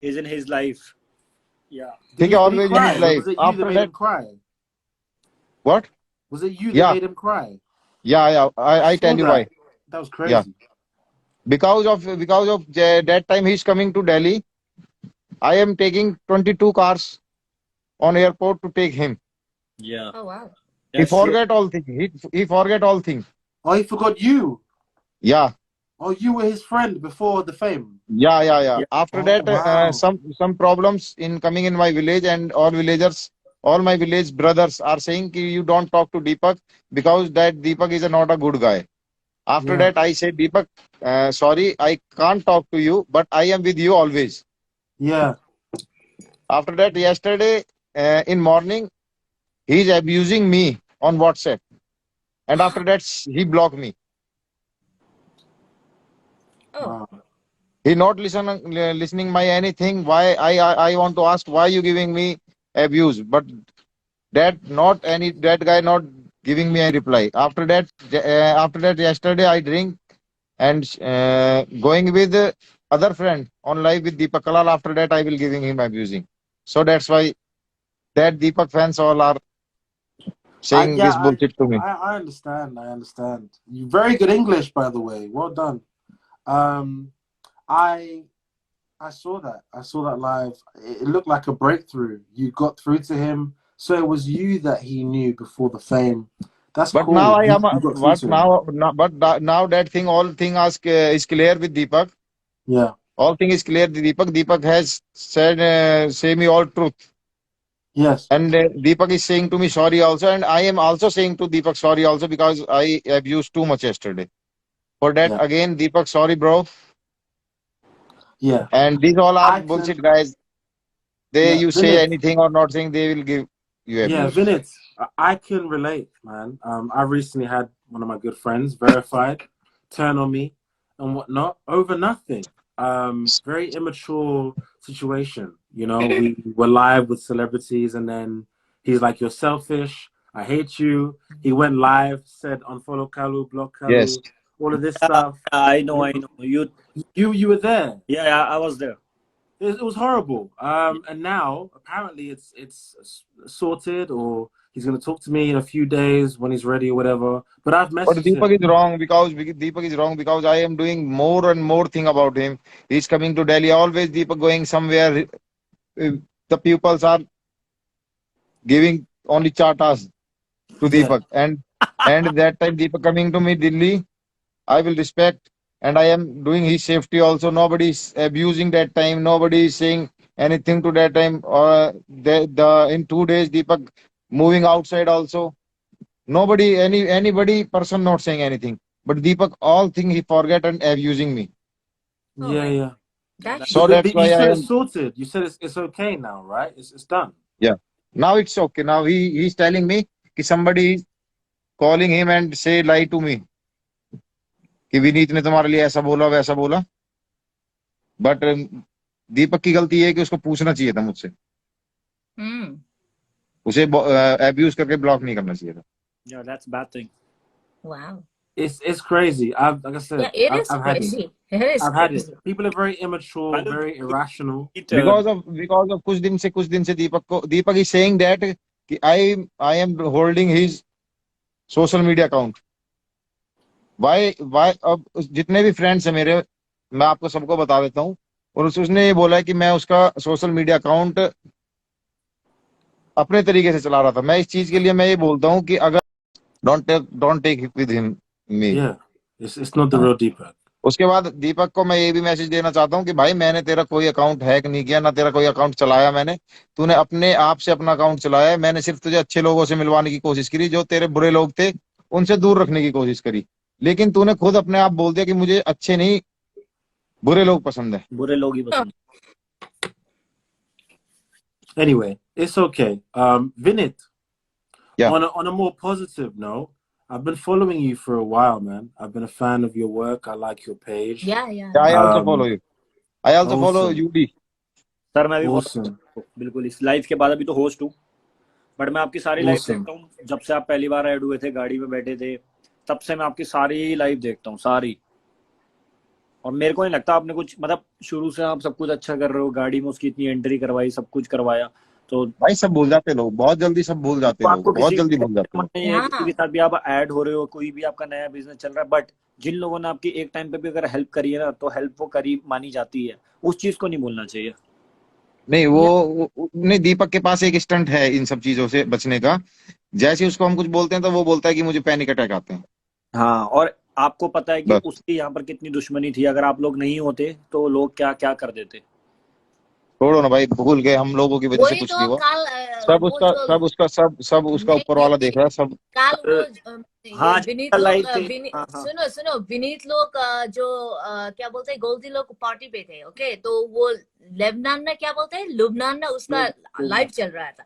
is in his life. Yeah. ठीक है, always in his Was life. it you that After made that, him cry? what? Was it you that Yeah, made him cry? yeah. I saw tell you why. that. That was Yeah, crazy. because of that time he's coming to Delhi. I am taking 22 cars on airport to take him. Yeah. Oh wow. He That's true. forget all things. He forget all things. Oh, he forgot you. Yeah, Oh, you were his friend before the fame. yeah. Yeah. After Oh, that, wow. some problems in coming in my village, and all my village brothers are saying ki you don't talk to Deepak because that Deepak is not a good guy. After Yeah. that, I say, Deepak, sorry, I can't talk to you, but I am with you always. Yeah. After that, yesterday in morning, he is abusing me on WhatsApp, and after that, he blocked me. Oh. Wow. He not listening my anything. Why I want to ask why you giving me abuse, but that guy not giving me a reply. After that yesterday I drink and going with other friend on live with Deepak Kalal. After that I will giving him abusing. So that's why that Deepak fans all are I saying yeah, this bullshit to me. I understand. I understand. You very good English, by the way. Well done. Um, I I saw that. I saw that live. It looked like a breakthrough. You got through to him. So it was you that he knew before the fame. That's But now cool. I am You got through what to him. now that thing all thing is clear with Deepak. Yeah. All thing is clear. Deepak has said say me all truth. Yes. And Deepak is saying to me sorry also, and I am also saying to Deepak sorry also because I abused too much yesterday. For that Yeah. again, Deepak, sorry, bro. Yeah. And these all are I bullshit can. guys. Yeah. You say Vinith. anything or not saying, they will give you Yeah, abuse. Vinith. I can relate, man. I recently had one of my good friends verified turn on me and whatnot over nothing. Very immature situation. You know, we were live with celebrities, and then he's like, "You're selfish. I hate you." He went live, said, "Unfollow Kalu, block Yes. Kalu," all of this Yeah, stuff. I know. You were there. Yeah, I was there. It was horrible. And now apparently it's sorted, or he's gonna talk to me in a few days when he's ready or whatever. But I've But messaged Deepak is him. wrong because I am doing more and more thing about him. He's coming to Delhi. Always Deepak going somewhere. The pupils are giving only chatas to Yeah, Deepak. And that time Deepak coming to me Delhi, I will respect, and I am doing his safety also. Nobody is abusing that time. Nobody is saying anything to that time. The in 2 days Deepak moving outside also. Nobody anybody person not saying anything. But Deepak all thing he forget and abusing me. Oh yeah, man. yeah. Yeah, That's So But, that's but you why I said it's am, sorted. You said it's okay now, right? It's done. yeah. Now it's okay. Now he's telling me कि somebody is calling him and say lie to me कि विनीत ने तुम्हारे लिए ऐसा बोला वैसा बोला. But दीपक की गलती है कि उसको पूछना चाहिए था मुझसे. mm. उसे अब्यूज करके ब्लॉक नहीं करना चाहिए था. yeah, that's a bad thing. Wow. It's crazy. Like I said, Yeah, it is I've had it. crazy. It is I've had it. crazy. People are very immature, Kalu, very irrational. Because of कुछ दिन से Deepak is saying that कि I am holding his social media account. Why अब जितने भी friends हैं मेरे, मैं आपको सबको बता देता हूँ. और उसने ये बोला है कि मैं उसका सोशल मीडिया अकाउंट अपने तरीके से चला रहा था. मैं इस चीज के लिए मैं ये बोलता हूँ कि अगर don't take with him me. Yeah, it's not the real Deepak. उसके बाद दीपक को मैं ये भी मैसेज देना चाहता हूँ कि भाई मैंने तेरा कोई अकाउंट हैक नहीं किया, ना तेरा कोई अकाउंट चलाया मैंने. तूने अपने आप से अपना अकाउंट चलाया है. मैंने सिर्फ तुझे अच्छे लोगों से मिलवाने की कोशिश करी. जो तेरे बुरे लोग थे उनसे दूर रखने की कोशिश करी. लेकिन तूने खुद अपने आप बोल दिया कि मुझे अच्छे नहीं बुरे लोग पसंद है. बुरे लोग ही पसंद. Anyway, it's okay. Vinit, Yeah. on a more positive note, I've been following you for a while, man. I've been a fan of your work. I like your page. Yeah. I also follow you. I also follow Awesome. UD. Sir मैं भी Awesome. बिल्कुल इस live के बाद अभी तो host हूँ, but मैं आपकी सारी लाइव Awesome. देखता हूँ. जब से आप पहली बार ऐड हुए थे, गाड़ी में बैठे थे, तब से मैं आपकी सारी लाइव देखता हूँ, सारी. और मेरे को नहीं लगता आपने कुछ मतलब शुरू से आप सब कुछ अच्छा कर रहे हो, गाड़ी में उसकी इतनी एंट्री करवाई, सब कुछ करवाया, तो भाई सब भूल जाते लोग, बहुत जल्दी सब भूल जाते आपको लोग, बहुत किसी जल्दी भूल जाते लोग। नहीं है, किसी के हाँ साथ भी आप ऐड हो रहे हो, कोई भी आपका नया बिजनेस चल रहा है, बट जिन लोगों ने आपकी एक टाइम पे भी अगर हेल्प करी है ना, तो हेल्प वो करी मानी जाती है, उस चीज को नहीं भूलना चाहिए। नहीं या नहीं, दीपक के पास एक स्टंट है इन सब चीजों से बचने का। जैसे ही उसको हम कुछ बोलते हैं तो वो बोलता है कि मुझे पैनिक अटैक आते हैं। हाँ, और आपको पता है कि बस उसकी यहाँ पर कितनी दुश्मनी थी, अगर आप लोग नहीं होते तो लोग क्या क्या कर देते। छोड़ो ना भाई, भूल गए, हम लोगों की वजह से वही कुछ तो नहीं हुआ। कल सब वो उसका जो सब उसका सब सब उसका नहीं ऊपर नहीं वाला देख नहीं रहा है सब। कल वो ये हाँ, विनीत लोग लाइव थे। हाँ हाँ। सुनो सुनो विनीत लोग जो क्या बोलते हैं गोल्डी लोग पार्टी पे थे ओके तो वो लेबनान में क्या बोलते हैं लुबनान में उसका लाइव चल रहा था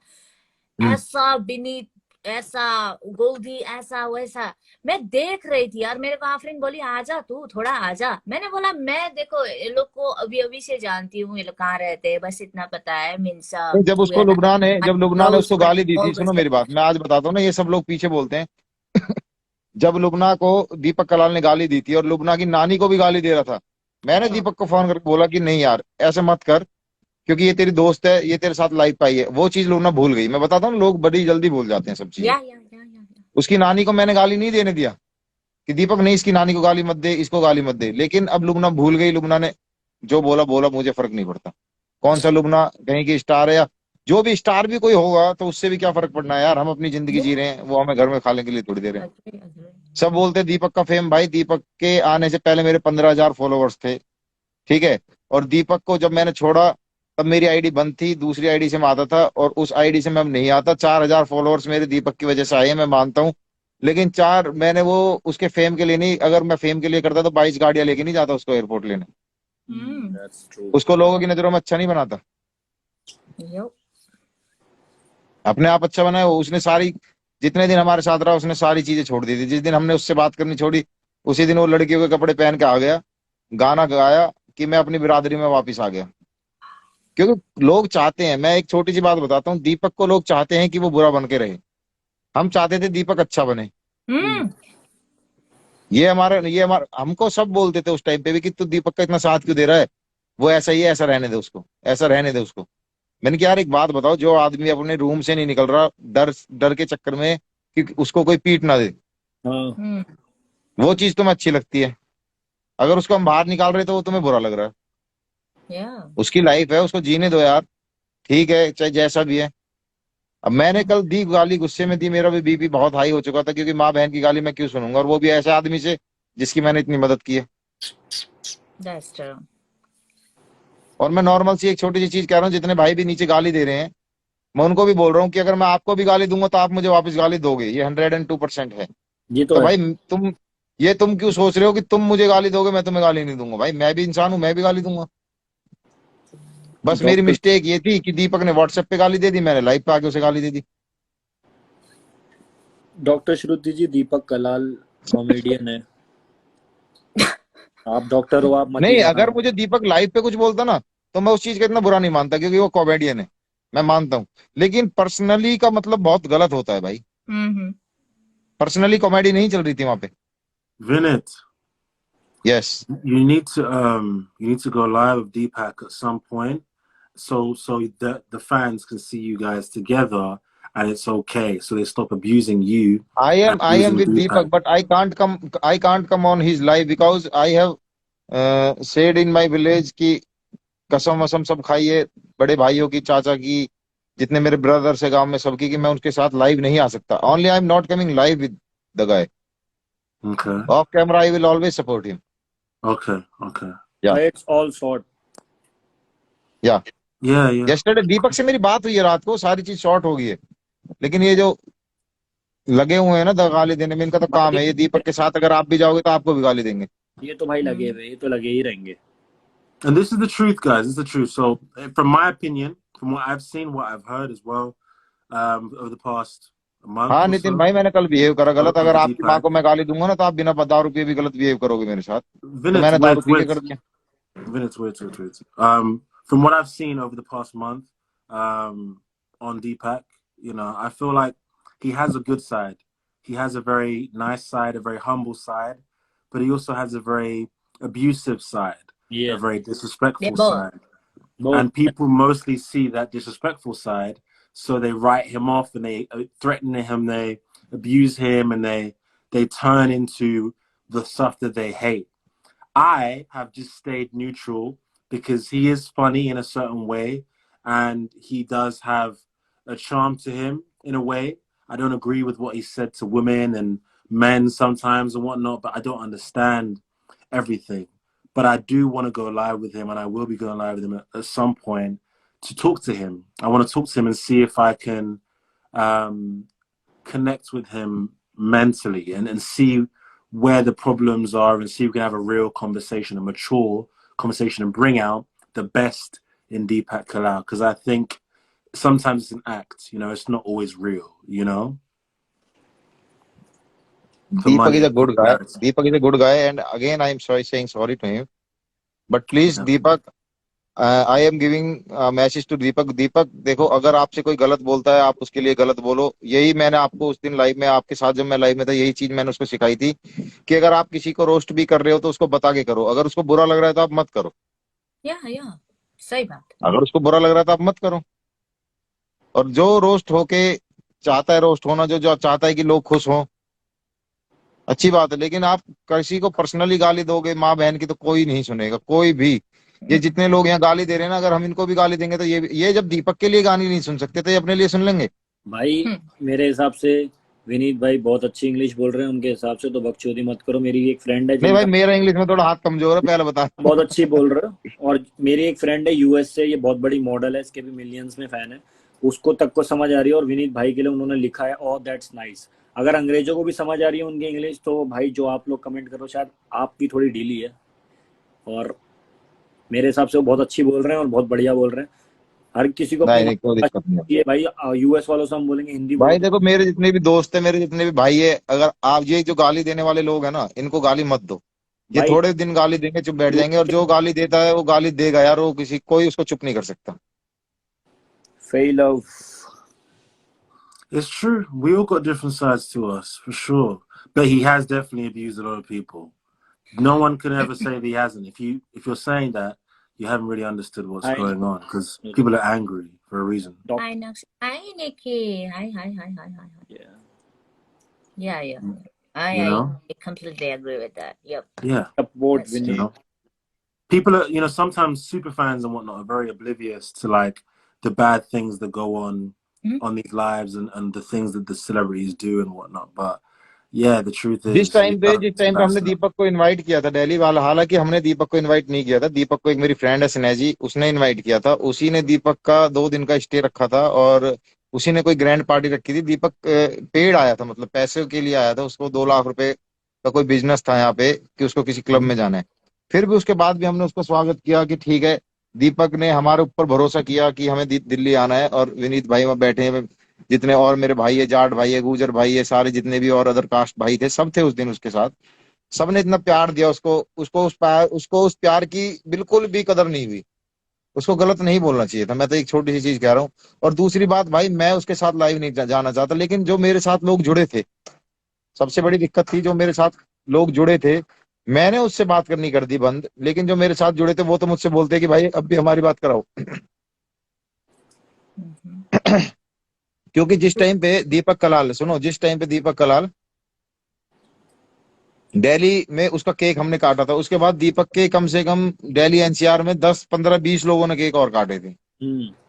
हम्म। ऐसा विनीत ऐसा गोल्डी ऐसा वैसा मैं देख रही थी यार मेरे को आफरीन बोली आजा तू थोड़ा आजा मैंने बोला मैं देखो ये लोग को अभी अभी से जानती हूँ ये लोग कहाँ रहते हैं बस इतना पता है मीन्स नहीं, जब उसको लुबनान ने उसको गाली दी थी, सुनो मेरी बात, मैं आज बताता हूँ ना, ये सब लोग पीछे बोलते हैं। जब लुबना को दीपक कलाल ने गाली दी थी और लुबना की नानी को भी गाली दे रहा था, मैंने दीपक को फोन करके बोला कि नहीं यार ऐसे मत कर, क्योंकि ये तेरी दोस्त है, ये तेरे साथ लाइफ पाई है। वो चीज लुबना भूल गई। मैं बताता हूँ, लोग बड़ी जल्दी भूल जाते हैं सब चीजें। या उसकी नानी को मैंने गाली नहीं देने दिया कि दीपक नहीं, इसकी नानी को गाली मत दे, इसको गाली मत दे, लेकिन अब लुबना भूल गई। लुबना ने जो बोला बोला, मुझे फर्क नहीं पड़ता कौन सा लुबना कहीं की स्टार है, या जो भी स्टार भी कोई होगा तो उससे भी क्या फर्क पड़ना है यार, हम अपनी जिंदगी जी रहे हैं, वो हमें घर में खाने के लिए थोड़ी दे रहे हैं। सब बोलते हैं दीपक का फेम, भाई दीपक के आने से पहले मेरे 15,000 फॉलोअर्स थे, ठीक है। और दीपक को जब मैंने छोड़ा तब मेरी आईडी बंद थी, दूसरी आईडी से मैं आता था, और उस आईडी से मैं अब नहीं आता। 4,000 फॉलोअर्स मेरे दीपक की वजह से आए हैं, मैं मानता हूँ। लेकिन चार मैंने वो उसके फेम के लिए नहीं, अगर मैं फेम के लिए करता तो 22 गाड़ियां लेके नहीं जाता उसको एयरपोर्ट लेने। That's true. उसको लोगों की नजरों में अच्छा नहीं बनाता, अपने आप अच्छा बनाया वो। उसने सारी, जितने दिन हमारे साथ रहा उसने सारी चीजें छोड़ दी थी। जिस दिन हमने उससे बात करनी छोड़ी, उसी दिन वो लड़कियों के कपड़े पहन के आ गया, गाना गाया कि मैं अपनी बिरादरी में वापस आ गया। क्योंकि लोग चाहते हैं, मैं एक छोटी सी बात बताता हूँ, दीपक को लोग चाहते हैं कि वो बुरा बन के रहे। हम चाहते थे दीपक अच्छा बने। हम्म ये हमारा हमको सब बोलते थे उस टाइम पे भी कि तू दीपक का इतना साथ क्यों दे रहा है, वो ऐसा ही है, ऐसा रहने दे उसको, ऐसा रहने दे उसको। मैंने कहा यार एक बात बताओ, जो आदमी अपने रूम से नहीं निकल रहा डर डर के चक्कर में कि उसको कोई पीट ना दे, हाँ, हम्म वो चीज तुम्हें अच्छी लगती है। अगर उसको हम बाहर निकाल रहे तो वो तुम्हें बुरा लग रहा है। या उसकी लाइफ है, उसको जीने दो यार, ठीक है चाहे जैसा भी है। अब मैंने कल दी गाली, गुस्से में दी, मेरा भी बीपी बहुत हाई हो चुका था, क्योंकि माँ बहन की गाली मैं क्यों सुनूंगा, और वो भी ऐसे आदमी से जिसकी मैंने इतनी मदद की है। दैट्स ट्रू और मैं नॉर्मल सी एक छोटी सी चीज कह रहा हूँ, जितने भाई भी नीचे गाली दे रहे हैं, मैं उनको भी बोल रहा हूँ कि अगर मैं आपको भी गाली दूंगा तो आप मुझे वापस गाली दोगे, ये 102% है। ये तो तो है। भाई तुम क्यों सोच रहे हो कि तुम मुझे गाली दोगे, मैं तुम्हें गाली नहीं दूंगा। भाई मैं भी इंसान हूं, मैं भी गाली दूंगा। बस मेरी डॉक्टर मिस्टेक ये थी कि दीपक ने व्हाट्सएप पे गाली दे दी, मैंने लाइव पे आके उसे गाली दे दी। डॉक्टर श्रुति जी, दीपक कलाल कॉमेडियन है, आप डॉक्टर हो, आप मत ही नहीं, कहना। अगर मुझे दीपक लाइव पे कुछ बोलता ना तो मैं उस चीज का इतना बुरा नहीं मानता, क्योंकि वो कॉमेडियन है, मैं मानता हूँ। लेकिन पर्सनली का मतलब बहुत गलत होता है भाई। हम्म पर्सनली कॉमेडी नहीं चल रही थी वहां पे। Vinit, yes. you need to go live with Deepak at some point, so that the fans can see you guys together, and it's okay, so they stop abusing you and I am abusing with Deepak, Deepak. But I can't come on his live because I have said in my village की कसम वसम सब खाई है, बड़े भाइयों की, चाचा की, जितने मेरे ब्रदर्स है गांव में, सबकी, कि मैं उनके साथ लाइव नहीं आ सकता। Only I am not coming live with the guy. Okay, of camera I will always support him. okay. या इट्स ऑल सॉर्ट। या Yeah. यस्टरडे दीपक से मेरी बात हुई है रात को, सारी चीज शॉर्ट हो गई है। लेकिन ये जो लगे हुए हैं ना गाली देने में, इनका तो काम है। ये दीपक के साथ अगर आप भी जाओगे तो आपको भी गाली देंगे। ये तो भाई लगे हुए, ये तो लगे ही रहेंगे। And this is the truth, guys. This is the truth. So, from my opinion, from what I've seen, what I've heard as well, over the past month हाँ or नितिन so, भाई, मैंने कल बिहेव करा गलत। अगर over आपकी माँ Deepak. को मैं गाली दूंगा ना तो आप बिना दारू पिए भी गलत बिहेव करोगे मेरे साथ, तो Vinit, मैंने दारू wait, पी के wait. कर दिया। Wait. From what I've seen over the past month, on Deepak, I feel like he has a good side. He has a very nice side, a very humble side, but he also has a very abusive side, Yeah. a very disrespectful Yeah, both. side. Both. And people mostly see that disrespectful side, so they write him off and they threaten him, they abuse him, and they turn into the stuff that they hate. I have just stayed neutral because he is funny in a certain way, and he does have a charm to him in a way. I don't agree with what he said to women and men sometimes and whatnot, but I don't understand everything. But I do want to go live with him, and I will be going live with him at some point to talk to him. I want to talk to him and see if I can connect with him mentally and see where the problems are, and see if we can have a real conversation, a mature conversation, and bring out the best in Deepak Kalal. Because I think sometimes it's an act, you know, it's not always real, you know? For Deepak money, is a good guy. popularity. Deepak is a good guy, and again, I am saying sorry to him. But please, Yeah. Deepak, I am giving message to Deepak. Deepak देखो, अगर आपसे कोई गलत बोलता है आप उसके लिए गलत बोलो. यही मैंने आपको उस दिन लाइव में, आपके साथ जब मैं लाइव में था, यही चीज मैंने उसको सिखाई थी कि अगर आप किसी को रोस्ट भी कर रहे हो तो उसको बता के करो. अगर उसको बुरा लग रहा है तो आप मत करो. या सही बात. अगर उसको बुरा लग रहा है तो आप मत करो. और जो रोस्ट होके चाहता है रोस्ट होना, जो चाहता है कि लोग खुश हों, अच्छी बात है. लेकिन आप किसी को पर्सनली गाली दोगे माँ बहन की तो कोई नहीं सुनेगा, कोई भी. ये जितने लोग यहाँ गाली दे रहे हैं ना, अगर हम इनको भी गाली देंगे तो ये जब दीपक के लिए गाली नहीं सुन सकते तो ये अपने लिए सुन लेंगे. भाई मेरे हिसाब से विनीत भाई बहुत अच्छी इंग्लिश बोल रहे हैं, उनके हिसाब से तो बकचोदी मत करो. मेरी एक फ्रेंड है नहीं भाई, मेरा इंग्लिश में थोड़ा हाथ कमजोर है, पहले बता. बहुत अच्छी बोल रहे हो. और मेरी एक फ्रेंड है यूएस से, ये बहुत बड़ी मॉडल है, इसके भी मिलियंस में फैन है, उसको तक को समझ आ रही है. और विनीत भाई के लिए उन्होंने लिखा है ओह दैट्स नाइस. अगर अंग्रेजों को भी समझ आ रही है उनकी इंग्लिश, तो भाई जो आप लोग कमेंट करो शायद आपकी थोड़ी ढीली है. और मेरे हिसाब से वो बहुत अच्छी बोल रहे हैं और बहुत बढ़िया बोल रहे हैं. हर किसी को नहीं, कोई दिक्कत नहीं है. ये भाई यूएस वालों से हम बोलेंगे हिंदी भाई बोलो. देखो, मेरे जितने भी दोस्त है, मेरे जितने भी भाई है, अगर आप ये जो गाली देने वाले लोग हैं ना, इनको गाली मत दो. ये भाई थोड़े दिन गाली देंगे, चुप बैठ जाएंगे. और जो गाली देता है वो गाली देगा यार, वो कोई उसको चुप नहीं कर सकता. Fell off. It's true. We all got different sides to us, for sure. But he has definitely abused a lot of people. No one can ever say that he hasn't. If you're saying that, you haven't really understood what's going on, because people are angry for a reason. Hi Nikki. Hi. Yeah. I completely agree with that. Yep. Yeah. Support You Vinny. know, people are, you know, sometimes super fans and whatnot are very oblivious to like the bad things that go on on these lives and the things that the celebrities do and whatnot. But yeah, the truth is, जिस time पे हमने दीपक को invite किया था दिल्ली वाला, हालांकि हमने दीपक को इनवाइट नहीं किया था. दीपक को एक मेरी फ्रेंड है स्नेजी, उसने इनवाइट किया था. उसी ने दीपक का 2 दिन का स्टे रखा था और उसी ने कोई ग्रैंड पार्टी रखी थी. दीपक पेड आया था, मतलब पैसे के लिए आया था. उसको 2 लाख रुपए का कोई बिजनेस था यहाँ पे कि उसको किसी क्लब में जाना है. फिर भी उसके बाद भी हमने उसको स्वागत किया कि ठीक है. दीपक ने हमारे ऊपर भरोसा किया कि हमें दिल्ली आना है. और विनीत भाई वहां बैठे हैं, जितने और मेरे भाई है, जाट भाई है, गुजर भाई है, सारे जितने भी और अदर कास्ट भाई थे, सब थे उस दिन उसके साथ. सबने इतना प्यार दिया उसको उस प्यार की बिल्कुल भी कदर नहीं हुई. उसको गलत नहीं बोलना चाहिए था. मैं तो एक छोटी सी चीज कह रहा हूँ. और दूसरी बात भाई, मैं उसके साथ लाइव नहीं जाना चाहता, लेकिन जो मेरे साथ लोग जुड़े थे, सबसे बड़ी दिक्कत थी जो मेरे साथ लोग जुड़े थे, मैंने उससे बात करनी कर दी बंद. लेकिन जो मेरे साथ जुड़े थे वो तो मुझसे बोलते कि भाई अब भी हमारी बात कराओ. क्योंकि जिस टाइम पे दीपक कलाल, सुनो, जिस टाइम पे दीपक कलाल दिल्ली में उसका केक हमने काटा था, उसके बाद दीपक के कम से कम दिल्ली एनसीआर में 10, 15, 20 लोगों ने केक और काटे थे.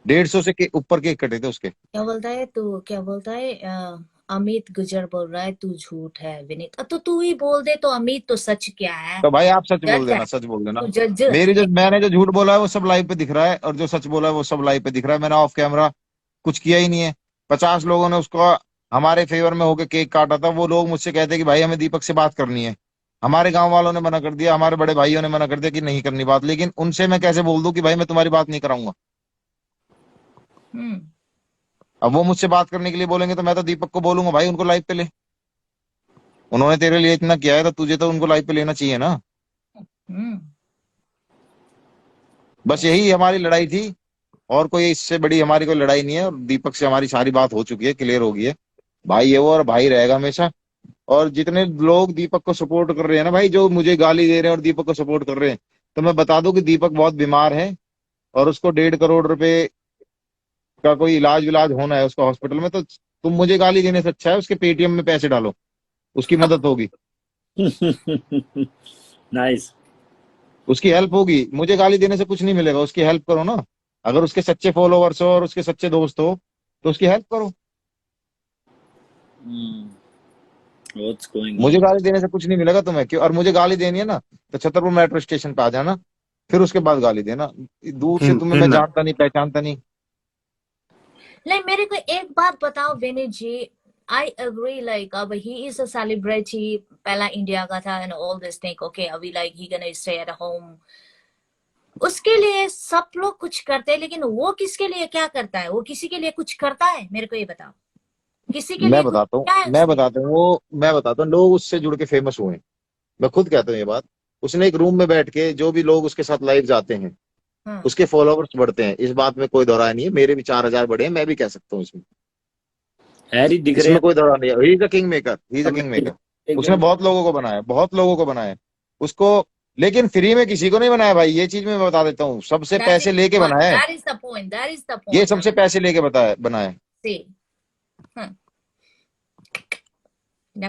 150 से ऊपर केक कटे थे उसके. क्या बोलता है अमित गुजर बोल रहा है तू झूठ है विनीत. तो तू ही बोल दे तो अमित तो सच क्या है. तो भाई आप सच बोल देना, सच बोल देना. मैंने जो झूठ बोला है वो सब लाइव पे दिख रहा है, और जो सच बोला है वो सब लाइव पे दिख रहा है. मैंने ऑफ कैमरा कुछ किया ही नहीं है. 50 लोगों ने उसको हमारे फेवर में होकर केक काटा था. वो लोग मुझसे कहते कि भाई हमें दीपक से बात करनी है. हमारे गांव वालों ने मना कर दिया, हमारे बड़े भाइयों ने मना कर दिया कि नहीं करनी बात. लेकिन उनसे मैं कैसे बोल दूं कि भाई मैं तुम्हारी बात नहीं कराऊंगा. अब वो मुझसे बात करने के लिए बोलेंगे तो मैं तो दीपक को बोलूंगा भाई उनको लाइव पे ले. उन्होंने तेरे लिए इतना किया है तो तुझे तो उनको लाइव पे लेना चाहिए ना. बस यही हमारी लड़ाई थी, और कोई इससे बड़ी हमारी कोई लड़ाई नहीं है. और दीपक से हमारी सारी बात हो चुकी है, क्लियर हो गई है. भाई है वो और भाई रहेगा हमेशा. और जितने लोग दीपक को सपोर्ट कर रहे हैं ना भाई, जो मुझे गाली दे रहे हैं और दीपक को सपोर्ट कर रहे हैं, तो मैं बता दूं कि दीपक बहुत बीमार है और उसको 1.5 करोड़ रुपए का कोई इलाज विलाज होना है उसका हॉस्पिटल में। तो तुम मुझे गाली देने से अच्छा है उसके पेटीएम में पैसे डालो, उसकी मदद होगी, नाइस। उसकी हेल्प होगी। मुझे गाली देने से कुछ नहीं मिलेगा, उसकी हेल्प करो ना। अगर उसके सच्चे फॉलोवर्स हो और उसके सच्चे दोस्त हो तो उसकी हेल्प करो। व्हाट्स गोइंग मुझे ऑन? गाली देने से कुछ नहीं मिलेगा तुम्हें, क्यों? और मुझे गाली देनी है ना तो छतरपुर मेट्रो स्टेशन पे आ जाना, फिर उसके बाद गाली देना। दूर से तुम्हें मैं Pin that. जानता नहीं पहचानता नहीं। लाइक मेरे को एक बात बताओ Vineet ji, I agree like अब ही इज अ सेलिब्रिटी, पहला इंडिया का था and all this thing, okay अभी like he gonna stay at home, उसके लिए सब लोग कुछ करते हैं, लेकिन वो किसके लिए क्या करता है? वो किसी के लिए कुछ करता है? मेरे को ये बताओ, किसी के लिए मैं कुछ बताता हूँ क्या है मैं उसने? बताता हूँ वो मैं बताता हूँ लोग उससे जुड़ के फेमस हुए हैं। मैं खुद कहता हूँ ये बात। उसने एक रूम में बैठ के जो भी लोग उसके साथ लाइव जाते हैं हाँ उसके फॉलोवर्स बढ़ते हैं, इस बात में कोई दौरा नहीं है। मेरे भी 4,000 बढ़े हैं, मैं भी कह सकता हूँ इसमें हैरी दिख रहे इसमें हैं कोई दौरा नहीं है। ही is a king maker, he is अ अब किंग मेकर। एक उसने दिन। बहुत लोगों को बनाया, बहुत लोगों को बनाया उसको, लेकिन फ्री में किसी को नहीं बनाया भाई। ये चीज मैं बता देता हूँ, सबसे दैट इज पैसे लेके पॉइंट, बनाया है। That is the point, that is the ये पॉइंट। सबसे पैसे लेके बताया बनाया है। सी नो